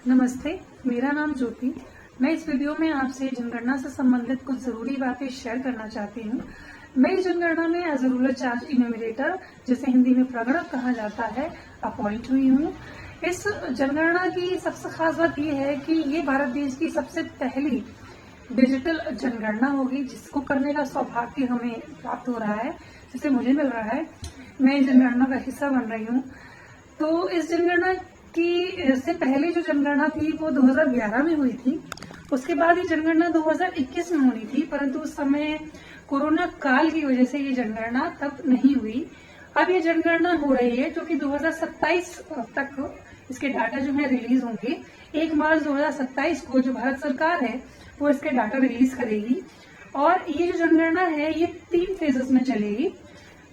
नमस्ते, मेरा नाम ज्योति। मैं इस वीडियो में आपसे जनगणना से संबंधित कुछ जरूरी बातें शेयर करना चाहती हूँ। मैं इस जनगणना में as a rural charge enumerator, जिसे हिंदी में प्रगणक कहा जाता है, अपॉइंट हुई हूँ। इस जनगणना की सबसे खास बात यह है कि ये भारत देश की सबसे पहली डिजिटल जनगणना होगी, जिसको करने का सौभाग्य हमें प्राप्त हो रहा है, जिसे मुझे मिल रहा है। मैं इस जनगणना का हिस्सा बन रही हूँ। तो इस जनगणना की से पहले जो जनगणना थी वो 2011 में हुई थी। उसके बाद ये जनगणना 2021 में होनी थी, परंतु उस समय कोरोना काल की वजह से ये जनगणना तब नहीं हुई। अब ये जनगणना हो रही है, जो कि 2027 तक इसके डाटा जो है रिलीज होंगे। 1 मार्च 2027 को जो भारत सरकार है वो इसके डाटा रिलीज करेगी। और ये जो जनगणना है ये 3 फेजेस में चलेगी,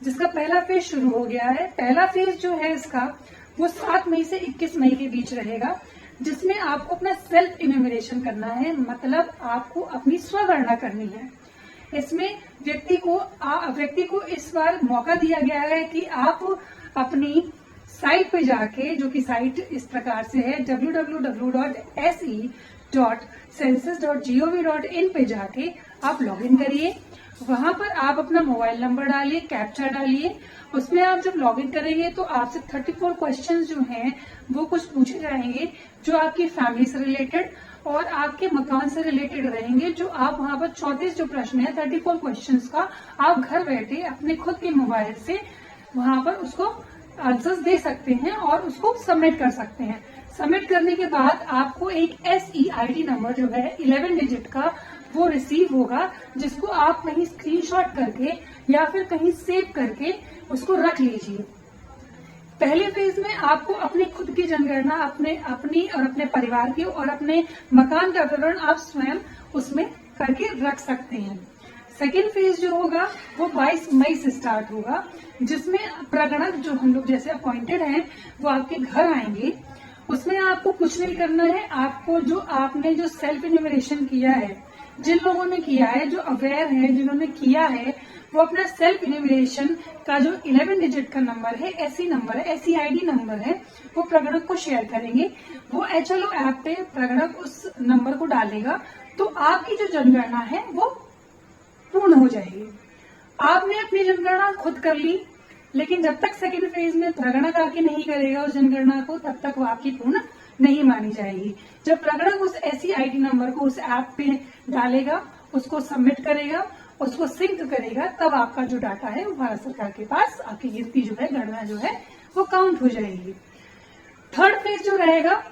जिसका पहला फेज शुरू हो गया है। पहला फेज जो है इसका वो 7 मई से 21 मई के बीच रहेगा, जिसमें आपको अपना सेल्फ इन्यूमरेशन करना है, मतलब आपको अपनी स्वगणना करनी है। इसमें व्यक्ति को इस बार मौका दिया गया है कि आप अपनी साइट पे जाके, जो कि साइट इस प्रकार से है www.se.census.gov.in पे जाके आप लॉगिन करिए। वहां पर आप अपना मोबाइल नंबर डालिए, कैप्चा डालिए। उसमें आप जब लॉगिन करेंगे तो आपसे 34 क्वेश्चंस जो हैं वो कुछ पूछे जाएंगे, जो आपकी फैमिली से रिलेटेड और आपके मकान से रिलेटेड रहेंगे। जो आप वहां पर 34 जो प्रश्न है, 34 क्वेश्चंस का आप घर बैठे अपने खुद के मोबाइल से वहां पर उसको आंसर्स दे सकते हैं और उसको सबमिट कर सकते हैं। सबमिट करने के बाद आपको एक SEID नंबर जो है 11 डिजिट का वो रिसीव होगा, जिसको आप कहीं स्क्रीनशॉट करके या फिर कहीं सेव करके उसको रख लीजिए। पहले फेज में आपको अपनी खुद की जनगणना अपनी और अपने परिवार की और अपने मकान का विवरण आप स्वयं उसमें करके रख सकते हैं। सेकेंड फेज जो होगा वो 22 मई से स्टार्ट होगा, जिसमें प्रगणक जो हम लोग जैसे अपॉइंटेड हैं वो आपके घर आएंगे। उसमें आपको कुछ नहीं करना है। आपको आपने जो सेल्फ इन्यूमरेशन किया है, जिन लोगों ने किया है, जो अवेयर है, जिन्होंने किया है, वो अपना सेल्फ इन्यूमरेशन का जो 11 डिजिट का नंबर है, SEID नंबर है, वो प्रगणक को शेयर करेंगे। वो HLO ऐप पे प्रगणक उस नंबर को डालेगा, तो आपकी जो जनगणना है वो पूर्ण हो जाएगी। आपने अपनी जनगणना खुद कर ली, लेकिन जब तक सेकेंड फेज में प्रगणक आके नहीं करेगा उस जनगणना को, तब तक वो आपकी पूर्ण नहीं मानी जाएगी। जब प्रगणक उस SEID नंबर को उस ऐप पे डालेगा, उसको सबमिट करेगा, उसको सिंक करेगा, तब आपका जो डाटा है वो भारत सरकार के पास, आपकी गिनती जो है, गणना जो है वो काउंट हो जाएगी। थर्ड फेज जो रहेगा